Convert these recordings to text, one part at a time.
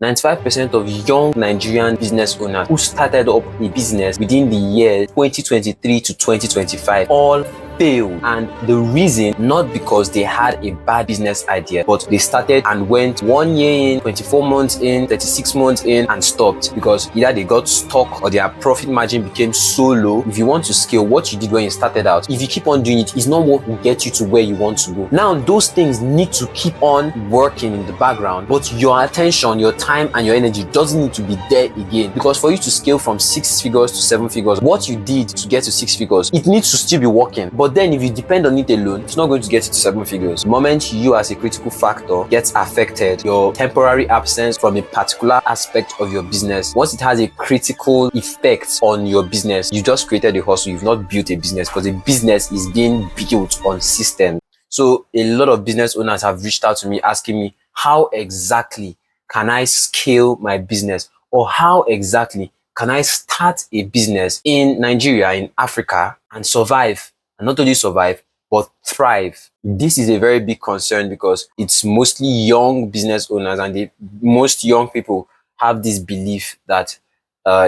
95% of young Nigerian business owners who started up a business within the year 2023 to 2025 all failed. And the reason, not because they had a bad business idea, but they started and went 1 year in, 24 months in, 36 months in, and stopped because either they got stuck or their profit margin became so low. If you want to scale, what you did when you started out, if you keep on doing it, it's not what will get you to where you want to go. Now, those things need to keep on working in the background, but your attention, your time, and your energy doesn't need to be there again. Because for you to scale from 6 figures to 7 figures, what you did to get to 6 figures, it needs to still be working. But then if you depend on it alone, it's not going to get you to 7 figures. The moment you as a critical factor gets affected, your temporary absence from a particular aspect of your business, once it has a critical effect on your business, you just created a hustle. You've not built a business, because a business is being built on systems. So a lot of business owners have reached out to me asking me, how exactly can I scale my business? Or how exactly can I start a business in Nigeria, in Africa, and survive? And not only survive, but thrive. This is a very big concern because it's mostly young business owners, and most young people have this belief that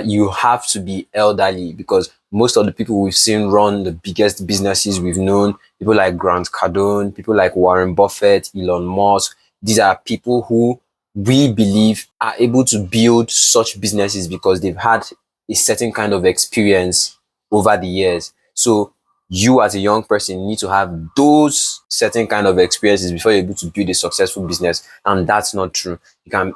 you have to be elderly, because most of the people we've seen run the biggest businesses we've known, people like Grant Cardone, people like Warren Buffett, Elon Musk, these are people who we believe are able to build such businesses because they've had a certain kind of experience over the years. So you as a young person need to have those certain kind of experiences before you're able to build a successful business. And that's not true.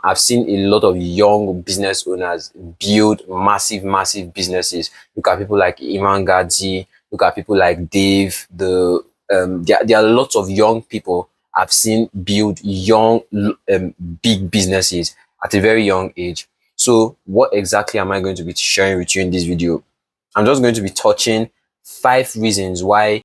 I've seen a lot of young business owners build massive businesses. Look at people like Iman Gadzi, look at people like Dave. There are lots of young people I've seen build young, big businesses at a very young age. So what exactly am I going to be sharing with you in this video? I'm just going to be touching 5 reasons why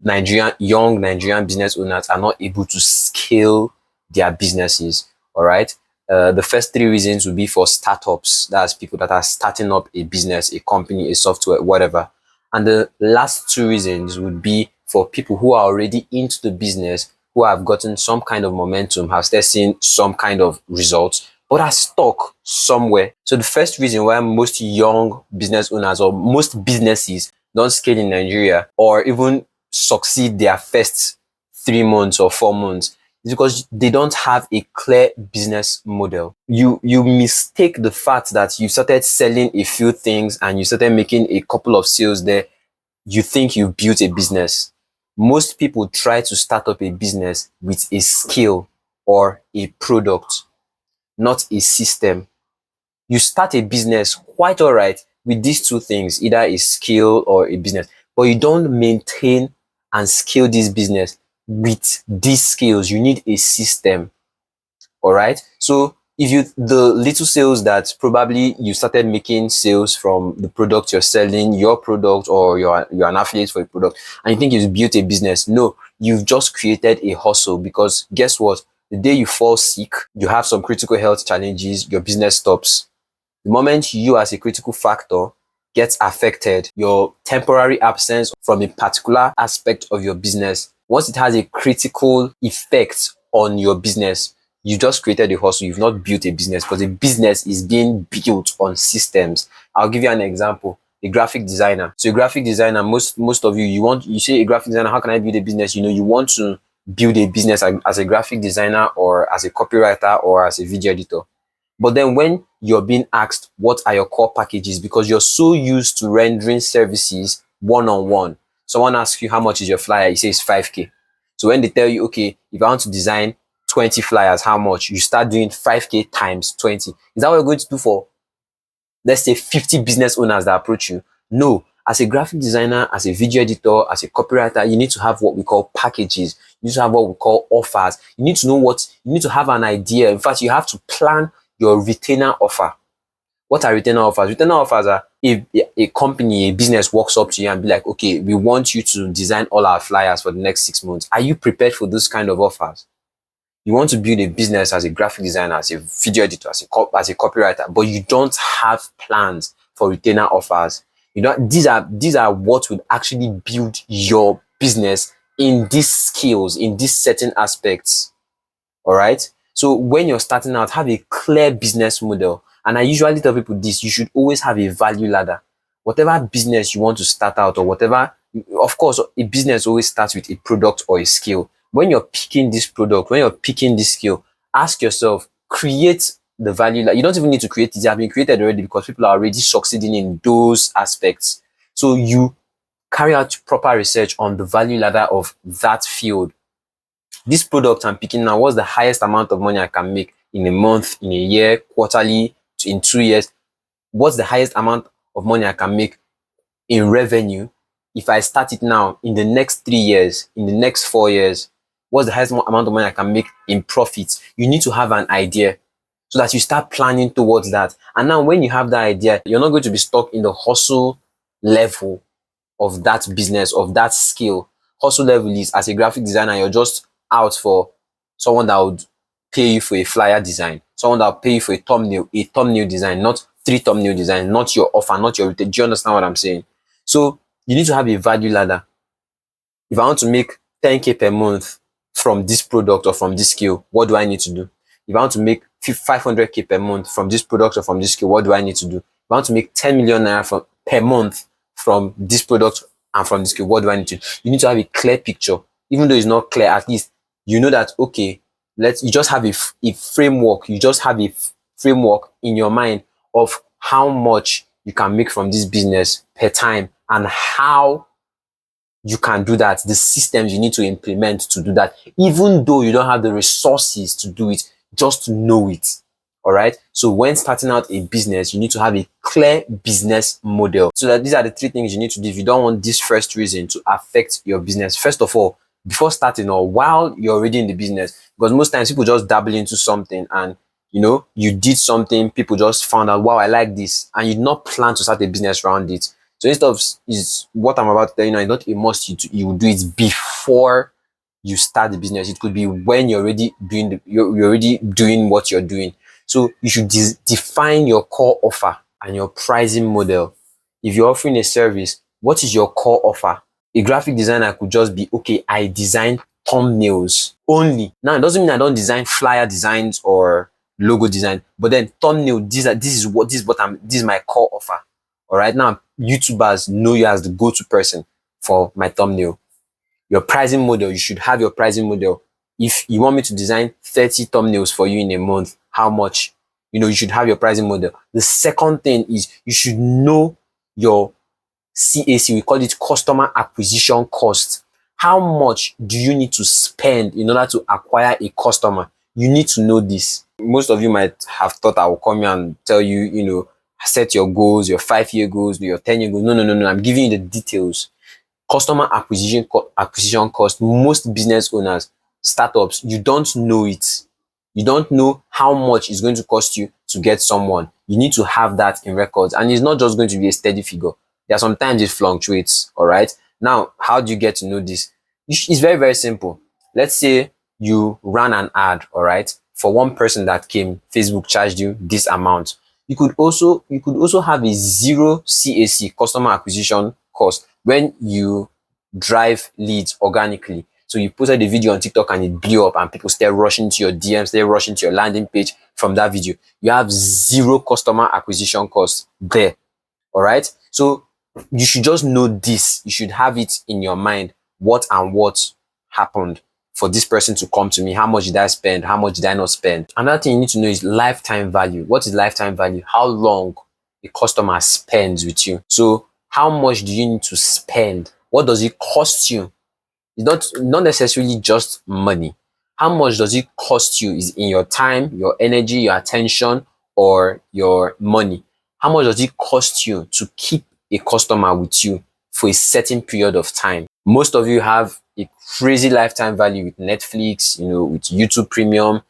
young Nigerian business owners are not able to scale their businesses. All right. The first 3 reasons would be for startups. That's people that are starting up a business, a company, a software, whatever. And the last 2 reasons would be for people who are already into the business, who have gotten some kind of momentum, have started seeing some kind of results, but are stuck somewhere. So the first reason why most young business owners or most businesses don't scale in Nigeria or even succeed their first 3 months or 4 months is because they don't have a clear business model. You mistake the fact that you started selling a few things and you started making a couple of sales there. You think you built a business. Most people try to start up a business with a skill or a product, not a system. You start a business quite all right with these 2 things, either a skill or a business, but you don't maintain and scale this business with these skills. You need a system. All right. So if the little sales that probably you started making sales from the product you're selling, your product, or you're an affiliate for a product, and you think you've built a business, no, you've just created a hustle. Because guess what? The day you fall sick, you have some critical health challenges, your business stops. The moment you as a critical factor gets affected, your temporary absence from a particular aspect of your business, once it has a critical effect on your business, you just created a hustle. You've not built a business, because a business is being built on systems. I'll give you an example. A graphic designer. So a graphic designer, most of you say a graphic designer, how can I build a business? You want to build a business as a graphic designer or as a copywriter or as a video editor. But then when you're being asked what are your core packages, because you're so used to rendering services one-on-one, someone asks you how much is your flyer, you say it's 5K. So when they tell you, okay, if I want to design 20 flyers, how much? You start doing 5K times 20. Is that what you're going to do for, let's say, 50 business owners that approach you? No. As a graphic designer, as a video editor, as a copywriter, you need to have what we call packages. You need to have what we call offers. You need to know you need to have an idea. In fact, you have to plan your retainer offer. What are retainer offers? Retainer offers are if a company, a business walks up to you and be like, okay, we want you to design all our flyers for the next 6 months. Are you prepared for those kind of offers? You want to build a business as a graphic designer, as a video editor, as a copywriter, but you don't have plans for retainer offers. These are what would actually build your business in these skills, in these certain aspects. All right. So when you're starting out, have a clear business model. And I usually tell people this: you should always have a value ladder. Whatever business you want to start out, or whatever, of course, a business always starts with a product or a skill. When you're picking this product, when you're picking this skill, ask yourself, create the value. Like, you don't even need to create it; they have been created already because people are already succeeding in those aspects. So you carry out proper research on the value ladder of that field. This product I'm picking now, what's the highest amount of money I can make in a month, in a year, quarterly, in 2 years? What's the highest amount of money I can make in revenue if I start it now? In the next 3 years, in the next 4 years, what's the highest amount of money I can make in profits? You need to have an idea so that you start planning towards that. And now when you have that idea, you're not going to be stuck in the hustle level of that business, of that skill. Hustle level is, as a graphic designer, you're just out for someone that would pay you for a flyer design, someone that will pay you for a thumbnail design, not 3 thumbnail designs, not your offer, not your retail. Do you understand what I'm saying? So you need to have a value ladder. If I want to make 10K per month from this product or from this skill, what do I need to do? If I want to make 500K per month from this product or from this skill, what do I need to do? If I want to make 10 million naira per month from this product and from this skill, what do I need to do? You need to have a clear picture. Even though it's not clear, at least you know that, okay, you just have a framework. You just have a framework in your mind of how much you can make from this business per time and how you can do that, the systems you need to implement to do that, even though you don't have the resources to do it, just know it. All right. So when starting out a business, you need to have a clear business model. So that these are the 3 things you need to do if you don't want this first reason to affect your business. First of all, before starting or while you're already in the business, because most times people just dabble into something and you did something, people just found out, wow, I like this, and you did not plan to start a business around it. So instead of is what I'm about to tell you now, it's not a must. You will do it before you start the business. It could be when you're already doing what you're doing. So you should define your core offer and your pricing model. If you're offering a service, what is your core offer? A graphic designer could just be, okay, I design thumbnails only. Now, it doesn't mean I don't design flyer designs or logo design, but then thumbnail, this is my core offer. All right. Now, YouTubers know you as the go-to person for my thumbnail. Your pricing model, you should have your pricing model. If you want me to design 30 thumbnails for you in a month, how much? You should have your pricing model. The second thing is you should know your CAC. We call it customer acquisition cost. How much do you need to spend in order to acquire a customer? You need to know this. Most of you might have thought I will come here and tell you, set your goals, your 5-year goals, your 10-year goals. No. I'm giving you the details. Customer acquisition cost. Most business owners, startups, you don't know it. You don't know how much it's going to cost you to get someone. You need to have that in records. And it's not just going to be a steady figure. There are sometimes it fluctuates. All right. Now, how do you get to know this? It's very, very simple. Let's say you ran an ad, all right, for one person that came, Facebook charged you this amount. You could also have a 0 CAC, customer acquisition cost, when you drive leads organically. So you posted a video on TikTok and it blew up and people start rushing to your DMs, they're rushing to your landing page from that video. You have 0 customer acquisition cost there. All right. So you should just know this. You should have it in your mind. What happened for this person to come to me? How much did I spend? How much did I not spend? Another thing you need to know is lifetime value. What is lifetime value? How long a customer spends with you. So how much do you need to spend? What does it cost you? It's not necessarily just money. How much does it cost you? Is in your time, your energy, your attention, or your money? How much does it cost you to keep a customer with you for a certain period of time? Most of you have a crazy lifetime value with Netflix, with YouTube Premium.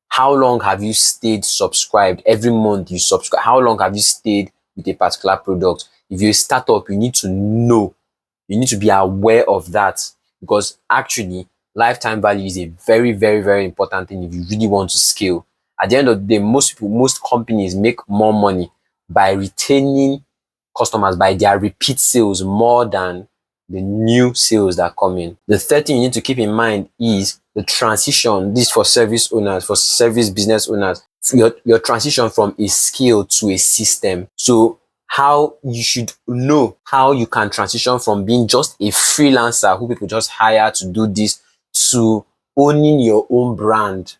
How long have you stayed subscribed? Every month you subscribe. How long have you stayed with a particular product? If you're a startup, you need to know. You need to be aware of that, because actually lifetime value is a very, very, very important thing if you really want to scale. At the end of the day, most companies make more money by retaining customers, by their repeat sales, more than the new sales that come in. The third thing you need to keep in mind is the transition. This for service owners, for service business owners, your transition from a skill to a system. So how you should know how you can transition from being just a freelancer who people just hire to do this to owning your own brand,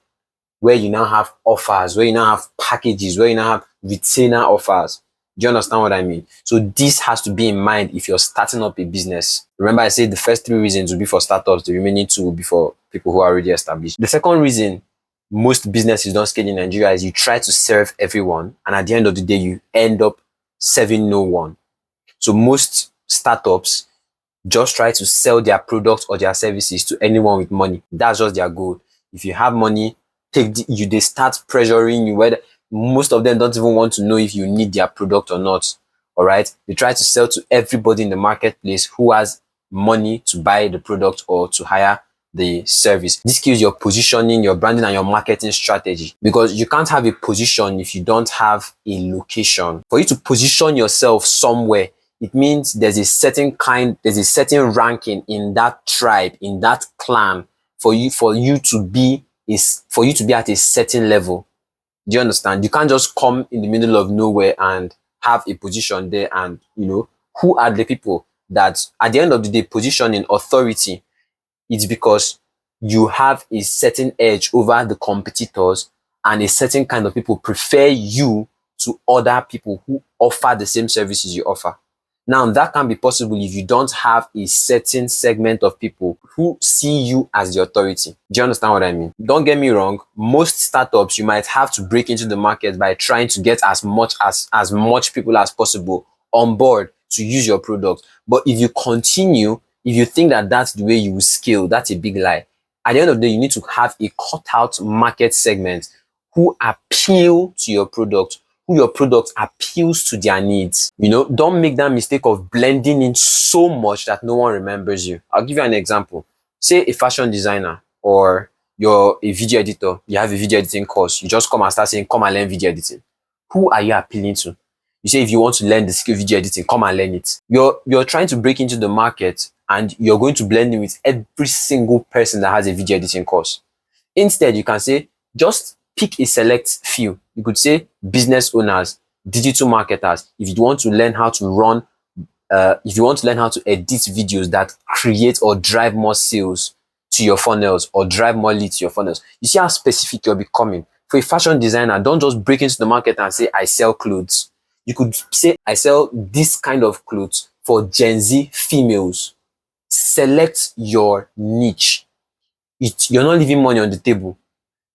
where you now have offers, where you now have packages, where you now have retainer offers. Do you understand what I mean? So this has to be in mind if you're starting up a business. Remember, I said the first 3 reasons will be for startups, the remaining 2 will be for people who are already established. The second reason most businesses don't scale in Nigeria is you try to serve everyone, and at the end of the day, you end up serving no one. So most startups just try to sell their products or their services to anyone with money. That's just their goal. If you have money, they start pressuring you, whether most of them don't even want to know if you need their product or not. All right. They try to sell to everybody in the marketplace who has money to buy the product or to hire the service. This kills your positioning, your branding, and your marketing strategy, because you can't have a position if you don't have a location. For you to position yourself somewhere, it means there's a certain ranking in that tribe, in that clan, for you to be at a certain level. Do you understand? You can't just come in the middle of nowhere and have a position there. And who are the people that at the end of the day position in authority? It's because you have a certain edge over the competitors, and a certain kind of people prefer you to other people who offer the same services you offer. Now, that can be possible if you don't have a certain segment of people who see you as the authority. Do you understand what I mean? Don't get me wrong. Most startups, you might have to break into the market by trying to get as much people as possible on board to use your product. But if you think that that's the way you will scale, that's a big lie. At the end of the day, you need to have a cut-out market segment who appeal to your product, who your product appeals to their needs. Don't make that mistake of blending in so much that no one remembers you. I'll give you an example. Say a fashion designer, or you're a video editor, you have a video editing course, you just come and start saying, come and learn video editing. Who are you appealing to? You say, if you want to learn the skill of video editing, come and learn it. You're trying to break into the market, and you're going to blend in with every single person that has a video editing course. Instead, you can say, just pick a select few. You could say business owners, digital marketers. If you want to learn how to edit videos that create or drive more sales to your funnels, or drive more leads to your funnels. You see how specific you're becoming. For a fashion designer, don't just break into the market and say, I sell clothes. You could say, I sell this kind of clothes for Gen Z females. Select your niche. You're not leaving money on the table.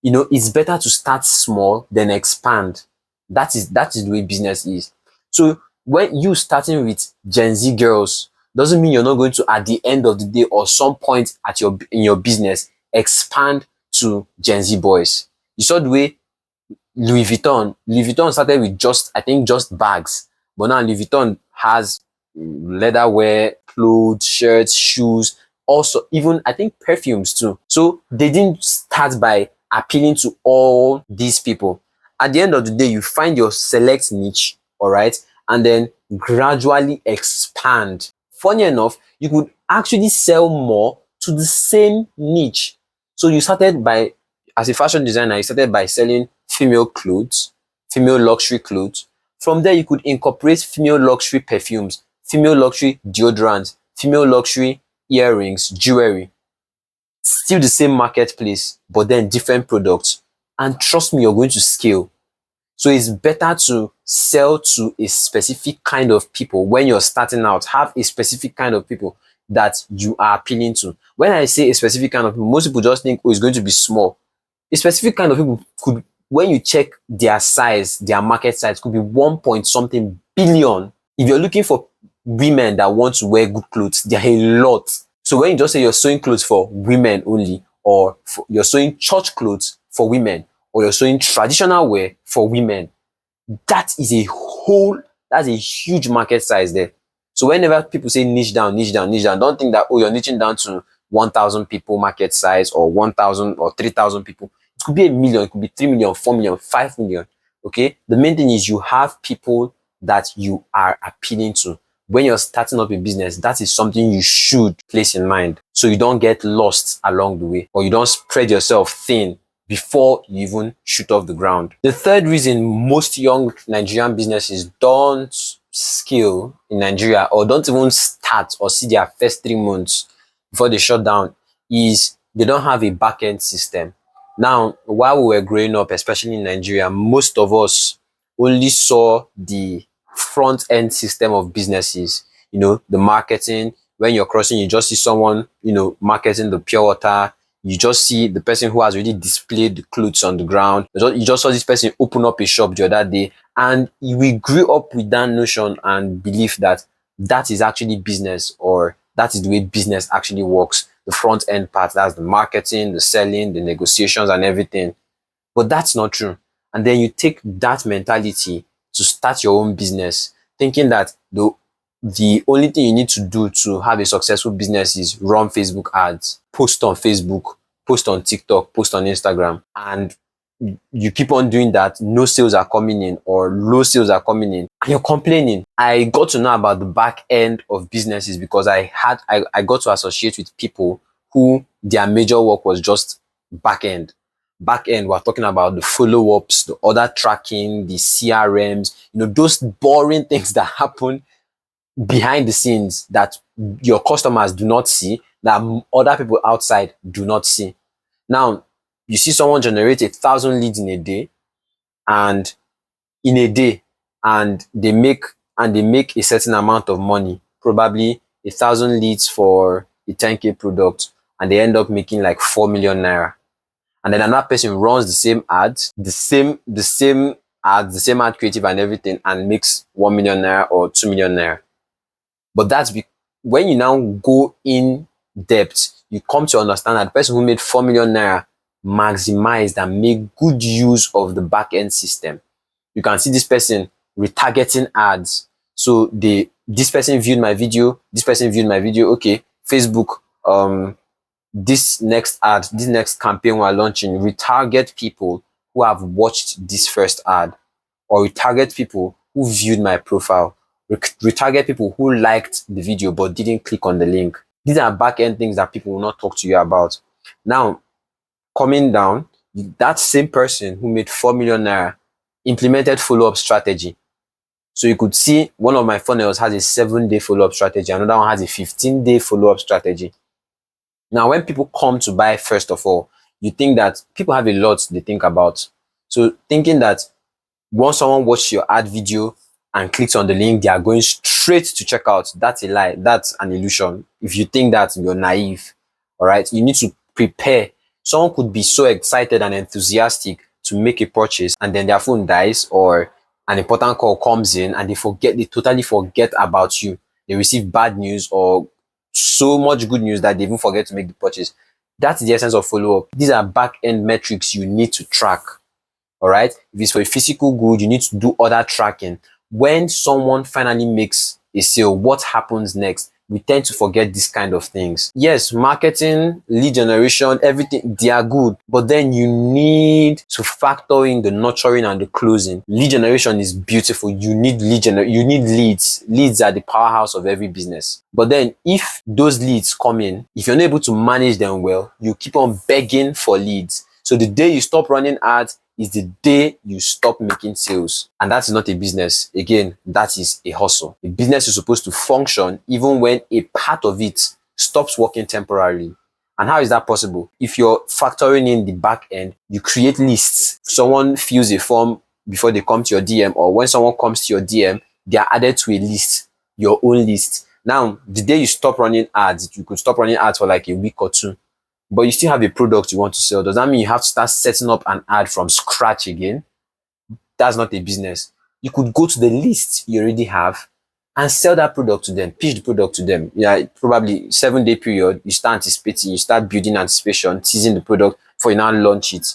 It's better to start small than expand. That is the way business is. So when you starting with Gen Z girls, doesn't mean you're not going to, at the end of the day or some point in your business, expand to Gen Z boys. You saw the way Louis Vuitton started with just bags, but now Louis Vuitton has leatherware, clothes, shirts, shoes, also even I think perfumes too. So they didn't start by appealing to all these people. At the end of the day, you find your select niche, all right, and then gradually expand. Funny enough, you could actually sell more to the same niche. So you started by, as a fashion designer, you started by selling female clothes, female luxury clothes. From there, you could incorporate female luxury perfumes, female luxury deodorants, female luxury earrings, jewelry. Still the same marketplace, but then different products. And trust me, you're going to scale. So it's better to sell to a specific kind of people when you're starting out. Have a specific kind of people that you are appealing to. When I say a specific kind of people, most people just think, oh, it's going to be small. A specific kind of people could, when you check their size, their market size, could be 1 point something billion. If you're looking for women that want to wear good clothes, there are a lot. So when you just say you're sewing clothes for women only, or you're sewing church clothes for women, or you're sewing traditional wear for women, that's a huge market size there. So whenever people say niche down, don't think that, oh, you're niching down to 1,000 people market size, or 1,000 or 3,000 people. It could be 1 million, it could be 3 million, 4 million, 5 million. Okay. The main thing is you have people that you are appealing to. when you're starting up a business, that is something you should place in mind so you don't get lost along the way, or you don't spread yourself thin before you even shoot off the ground. The third reason most young Nigerian businesses don't scale in Nigeria, or don't even start or see their first 3 months before they shut down, is they don't have a back-end system. Now, while we were growing up, especially in Nigeria, most of us only saw the front end system of businesses, the marketing. When you're crossing, you just see someone, marketing the pure water. You just see the person who has already displayed the clothes on the ground. You just saw this person open up a shop the other day. And we grew up with that notion and belief that that is actually business, or that is the way business actually works. The front end part, that's the marketing, the selling, the negotiations and everything. But that's not true. And then you take that mentality to start your own business, thinking that the only thing you need to do to have a successful business is run Facebook ads, post on Facebook, post on TikTok, post on Instagram. And you keep on doing that, no sales are coming in, or low sales are coming in, and you're complaining. I got to know about the back end of businesses because I got to associate with people who their major work was just back end. Back end, we're talking about the follow-ups, the order tracking, the CRMs, those boring things that happen behind the scenes that your customers do not see, that other people outside do not see. Now, you see someone generate 1,000 leads in a day, and they make a certain amount of money, probably 1,000 leads for a 10K product, and they end up making like 4 million naira. And then another person runs the same ads, the same ads, the same ad creative and everything, and makes 1 million naira or 2 million naira. But when you now go in depth, you come to understand that the person who made 4 million naira maximized and made good use of the back end system. You can see this person retargeting ads. So this person viewed my video, okay, Facebook, this next campaign we're launching, retarget people who have watched this first ad, or retarget people who viewed my profile, retarget people who liked the video but didn't click on the link. These are back-end things that people will not talk to you about. Now, coming down, that same person who made 4 million naira implemented follow-up strategy. So you could see one of my funnels has a 7-day follow-up strategy, another one has a 15-day follow-up strategy. Now, when people come to buy, first of all, you think that people have a lot they think about. So thinking that once someone watches your ad video and clicks on the link, they are going straight to checkout, that's a lie. That's an illusion. If you think that, you're naive. All right. You need to prepare. Someone could be so excited and enthusiastic to make a purchase, and then their phone dies, or an important call comes in and they totally forget about you. They receive bad news or so much good news that they even forget to make the purchase. That's the essence of follow-up. These are back-end metrics you need to track. All right. If it's for a physical good, you need to do other tracking. When someone finally makes a sale, what happens next? We tend to forget these kind of things. Yes, marketing, lead generation, everything, they are good. But then you need to factor in the nurturing and the closing. Lead generation is beautiful. You need leads. Leads are the powerhouse of every business. But then if those leads come in, if you're not able to manage them well, you keep on begging for leads. So the day you stop running ads is the day you stop making sales. And that's not a business. Again, that is a hustle. A business is supposed to function even when a part of it stops working temporarily. And how is that possible? If you're factoring in the back end, you create lists. Someone fills a form before they come to your DM, or when someone comes to your DM, they are added to a list, your own list. Now, the day you stop running ads, you could stop running ads for like a week or two, but you still have a product you want to sell. Does that mean you have to start setting up an ad from scratch again? That's not a business. You could go to the list you already have and sell that product to them, pitch the product to them. Yeah, probably 7-day period, you start anticipating, you start building anticipation, teasing the product before you now launch it.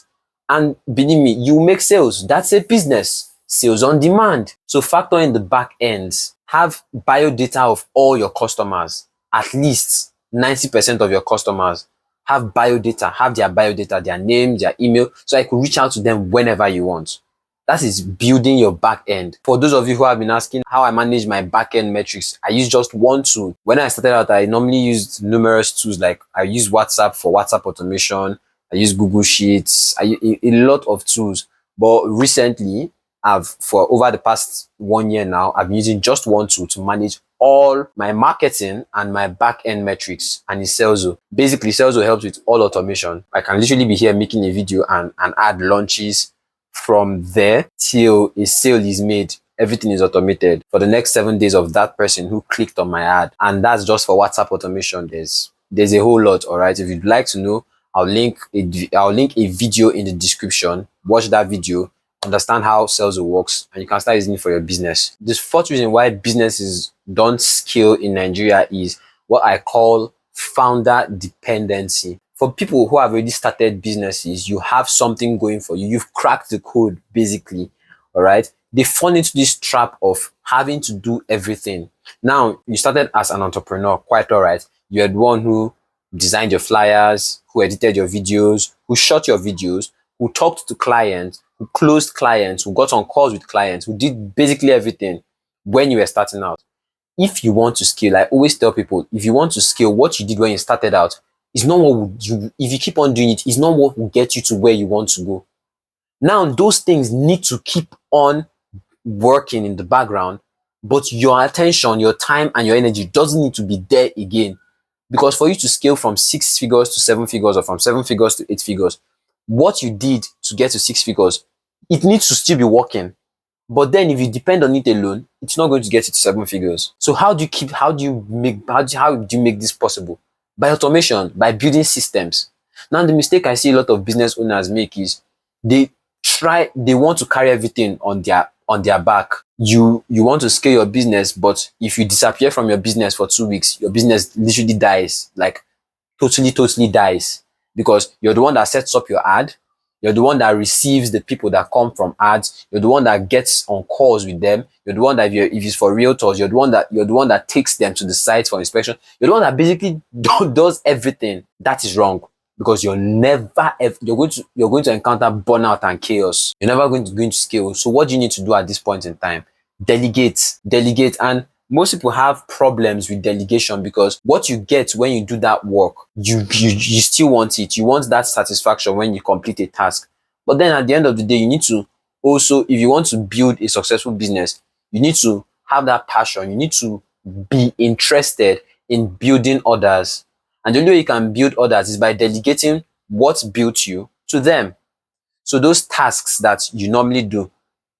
And believe me, you make sales. That's a business. Sales on demand. So factor in the back end. Have bio data of all your customers. At least 90% of your customers have bio data, have their bio data, their name, their email, so I could reach out to them whenever you want. That is building your back end. For those of you who have been asking how I manage my back end metrics, I use just one tool. When I started out, I normally used numerous tools. Like I use WhatsApp for WhatsApp automation. I use Google Sheets. I use a lot of tools. But recently, for over the past 1 year now, I've been using just one tool to manage all my marketing and my back end metrics, and it's Selzo. Basically, Selzo helps with all automation. I can literally be here making a video and add launches. From there till a sale is made, everything is automated for the next 7 days of that person who clicked on my ad. And that's just for WhatsApp automation. There's a whole lot. All right, if you'd like to know, I'll link a video in the description. Watch that video, understand how Selzo works, and you can start using it for your business. The fourth reason why businesses don't scale in Nigeria is what I call founder dependency. For people who have already started businesses, you have something going for you. You've cracked the code, basically. All right. They fall into this trap of having to do everything. Now, you started as an entrepreneur, quite all right. You're the one who designed your flyers, who edited your videos, who shot your videos, who talked to clients, who closed clients, who got on calls with clients, who did basically everything when you were starting out. If you want to scale, I always tell people, if you want to scale, what you did when you started out, it's not what would you, if you keep on doing it, it's not what will get you to where you want to go. Now, those things need to keep on working in the background, but your attention, your time, and your energy doesn't need to be there again. Because for you to scale from 6 figures to 7 figures, or from 7 figures to 8 figures, what you did to get to 6 figures, it needs to still be working. But then if you depend on it alone, it's not going to get you to 7 figures. So how do you make this possible? By automation, by building systems. Now, the mistake I see a lot of business owners make is they want to carry everything on their back. You want to scale your business, but if you disappear from your business for 2 weeks, your business literally dies, like totally dies, because you're the one that sets up your ad. You're the one that receives the people that come from ads. You're the one that gets on calls with them. You're the one that if it's for realtors, you're the one that takes them to the site for inspection. You're the one that basically does everything. That is wrong, because you're going to encounter burnout and chaos. You're never going to scale. So what do you need to do at this point in time? Delegate. And most people have problems with delegation, because what you get when you do that work, you still want it. You want that satisfaction when you complete a task. But then at the end of the day, you need to also, if you want to build a successful business, you need to have that passion. You need to be interested in building others. And the only way you can build others is by delegating what built you to them. So those tasks that you normally do,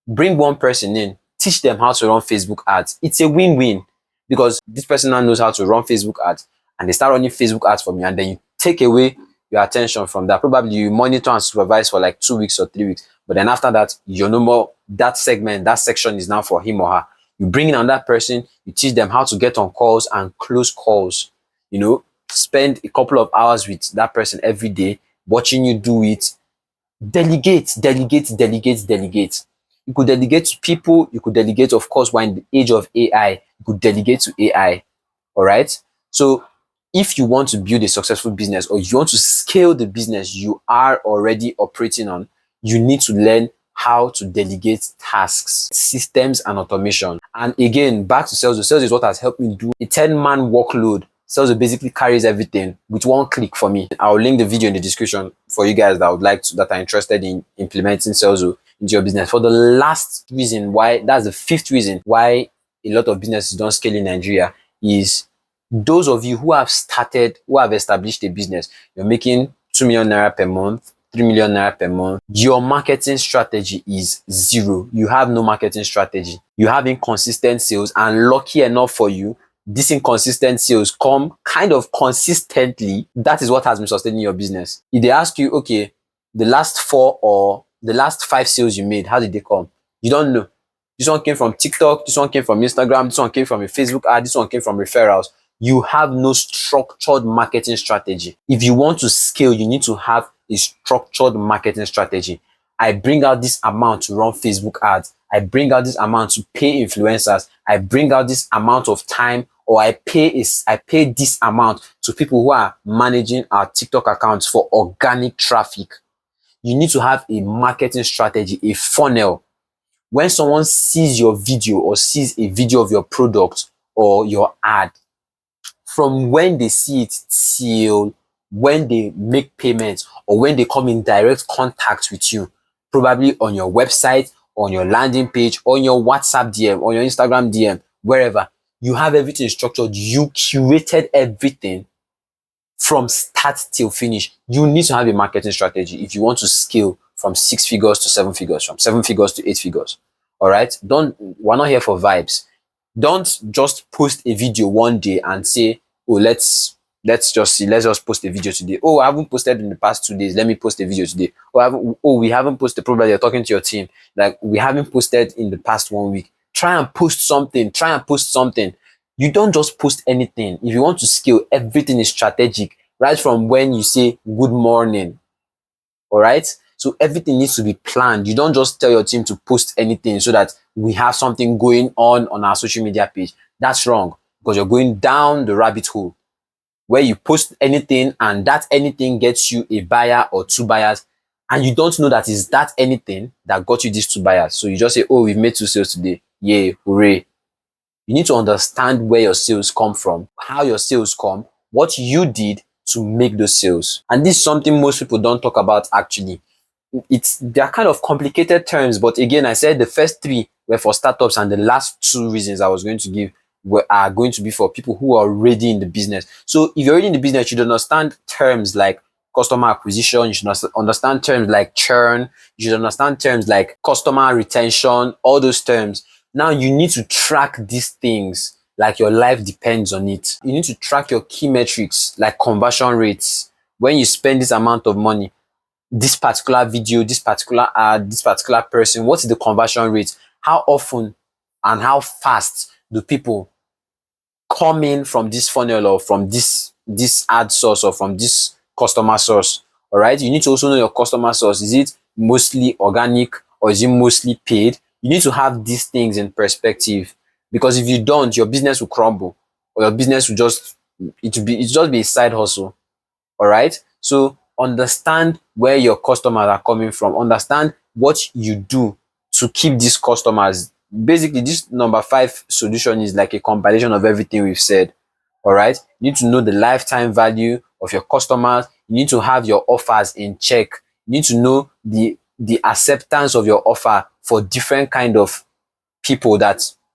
bring one person in, teach them how to run Facebook ads. It's a win-win, because this person now knows how to run Facebook ads, and they start running Facebook ads from you, and then you take away your attention from that. Probably you monitor and supervise for like 2 weeks or 3 weeks, but then after that, you're no more, that section is now for him or her. You bring in another person, you teach them how to get on calls and close calls. Spend a couple of hours with that person every day, watching you do it. Delegate. You could delegate to people. You could delegate, of course, we're in the age of AI. You could delegate to AI. All right. So if you want to build a successful business, or you want to scale the business you are already operating on, you need to learn how to delegate tasks, systems, and automation. And again, back to Selzo. Selzo is what has helped me do a 10-man workload. Selzo basically carries everything with one click for me. I'll link the video in the description for you guys that are interested in implementing Selzo into your business. For the last reason why, that's the fifth reason why a lot of businesses don't scale in Nigeria, is those of you who have established a business. You're making 2 million naira per month, 3 million naira per month. Your marketing strategy is zero. You have no marketing strategy. You have inconsistent sales, and lucky enough for you, these inconsistent sales come kind of consistently. That is what has been sustaining your business. If they ask you, okay, the last 4 or the last 5 sales you made, how did they come? You don't know. This one came from TikTok, this one came from Instagram, this one came from a Facebook ad, this one came from referrals. You have no structured marketing strategy. If you want to scale, you need to have a structured marketing strategy. I bring out this amount to run Facebook ads. I bring out this amount to pay influencers. I bring out this amount of time, or I pay this amount to people who are managing our TikTok accounts for organic traffic. You need to have a marketing strategy, a funnel. When someone sees your video or sees a video of your product or your ad, from when they see it till when they make payments or when they come in direct contact with you, probably on your website, on your landing page, on your WhatsApp DM, on your Instagram DM, wherever, you have everything structured. You curated everything from start till finish. You need to have a marketing strategy if you want to scale from 6 figures to 7 figures, from 7 figures to 8 figures. All right. We're not here for vibes. Don't just post a video one day and say, oh, let's just post a video today. Oh, I haven't posted in the past 2 days. Let me post a video today. We haven't posted. Probably you're talking to your team. Like, we haven't posted in the past 1 week. Try and post something. You don't just post anything. If you want to scale, everything is strategic, right from when you say good morning. All right. So everything needs to be planned. You don't just tell your team to post anything so that we have something going on our social media page. That's wrong, because you're going down the rabbit hole where you post anything and that anything gets you a buyer or 2 buyers, and you don't know that is that anything that got you these 2 buyers. So you just say, oh, we've made 2 sales today. Yay, hooray. You need to understand where your sales come from, how your sales come, what you did to make those sales. And this is something most people don't talk about actually. They're kind of complicated terms, but again, I said the first 3 were for startups, and the last 2 reasons I was going to give are going to be for people who are already in the business. So if you're already in the business, you should understand terms like customer acquisition, you should understand terms like churn, you should understand terms like customer retention, all those terms. Now you need to track these things like your life depends on it. You need to track your key metrics like conversion rates. When you spend this amount of money, this particular video, this particular ad, this particular person, what is the conversion rate? How often and how fast do people come in from this funnel or from this ad source or from this customer source? All right. You need to also know your customer source. Is it mostly organic or is it mostly paid? You need to have these things in perspective, because if you don't, your business will crumble, or your business will just be a side hustle. All right. So understand where your customers are coming from. Understand what you do to keep these customers. Basically, this number 5 solution is like a compilation of everything we've said. All right. You need to know the lifetime value of your customers. You need to have your offers in check. You need to know the acceptance of your offer for different kind of people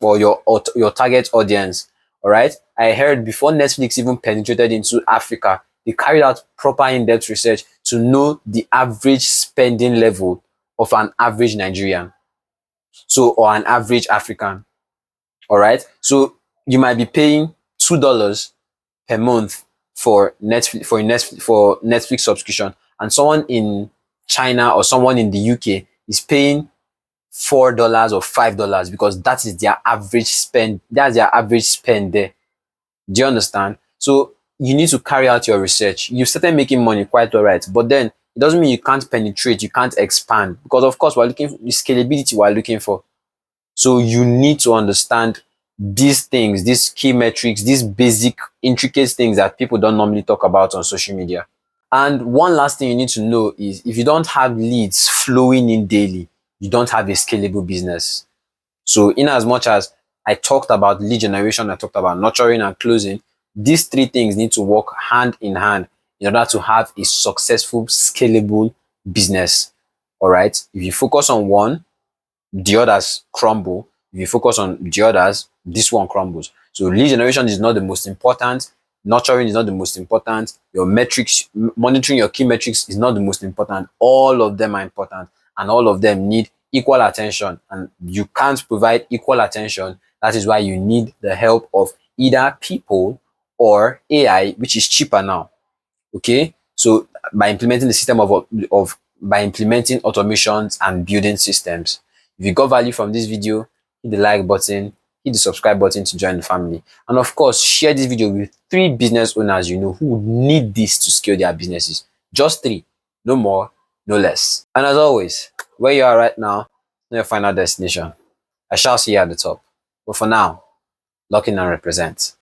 or your target audience. All right. I heard before Netflix even penetrated into Africa, they carried out proper in-depth research to know the average spending level of an average Nigerian, or an average African. All right. So you might be paying $2 per month for Netflix subscription, and someone in China or someone in the UK is paying $4 or $5, because that is their average spend. That's their average spend there. Do you understand? So you need to carry out your research. You started making money, quite all right, but then it doesn't mean you can't penetrate, you can't expand, because of course we're looking for the scalability we're looking for. So you need to understand these things, these key metrics, these basic intricate things that people don't normally talk about on social media. And one last thing you need to know is, if you don't have leads flowing in daily, you don't have a scalable business. So in as much as I talked about lead generation, I talked about nurturing and closing, these 3 things need to work hand in hand in order to have a successful, scalable business. All right. If you focus on one, the others crumble. If you focus on the others, this one crumbles. So lead generation is not the most important. Nurturing is not the most important. Your metrics, monitoring your key metrics is not the most important. All of them are important, and all of them need equal attention, and you can't provide equal attention. That is why you need the help of either people or AI, which is cheaper now. Okay. So by implementing the system by implementing automations and building systems. If you got value from this video, hit the like button, hit the subscribe button to join the family. And of course, share this video with 3 business owners you know who would need this to scale their businesses. Just 3, no more, no less. And as always, where you are right now, not your final destination. I shall see you at the top. But for now, lock in and represent.